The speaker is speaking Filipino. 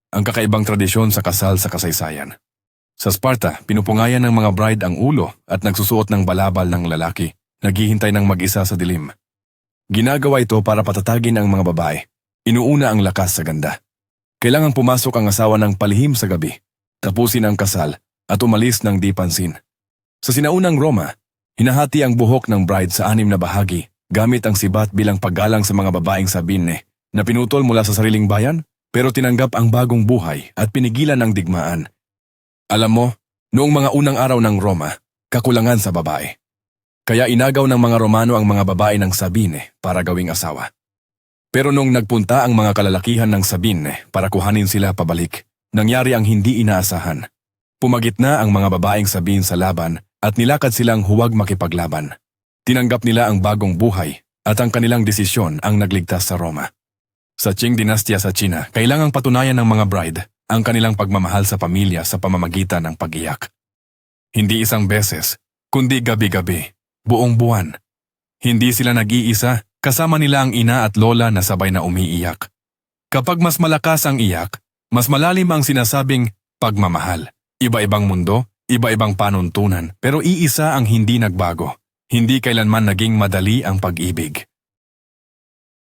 ang kakaibang tradisyon sa kasal sa kasaysayan. Sa Sparta, pinupungayan ng mga bride ang ulo at nagsusuot ng balabal ng lalaki, naghihintay ng mag-isa sa dilim. Ginagawa ito para patatagin ang mga babae. Inuuna ang lakas sa ganda. Kailangang pumasok ang asawa ng palihim sa gabi, tapusin ang kasal at umalis ng di pansin. Sa sinaunang Roma, hinahati ang buhok ng bride sa 6 na bahagi gamit ang sibat bilang paggalang sa mga babaeng Sabine na pinutol mula sa sariling bayan pero tinanggap ang bagong buhay at pinigilan ang digmaan. Alam mo, noong mga unang araw ng Roma, kakulangan sa babae. Kaya inagaw ng mga Romano ang mga babae ng Sabine para gawing asawa. Pero nung nagpunta ang mga kalalakihan ng Sabine para kuhanin sila pabalik, nangyari ang hindi inaasahan. Pumagitna ang mga babaeng Sabine sa laban at nilakad silang huwag makipaglaban. Tinanggap nila ang bagong buhay at ang kanilang desisyon ang nagligtas sa Roma. Sa Qing dinastya sa China, kailangang patunayan ng mga bride ang kanilang pagmamahal sa pamilya sa pamamagitan ng pag-iyak. Hindi isang beses, kundi gabi-gabi, buong buwan. Hindi sila nag-iisa, kasama nila ang ina at lola na sabay na umiiyak. Kapag mas malakas ang iyak, mas malalim ang sinasabing pagmamahal. Iba-ibang mundo, iba-ibang panuntunan, pero iisa ang hindi nagbago. Hindi kailanman naging madali ang pag-ibig.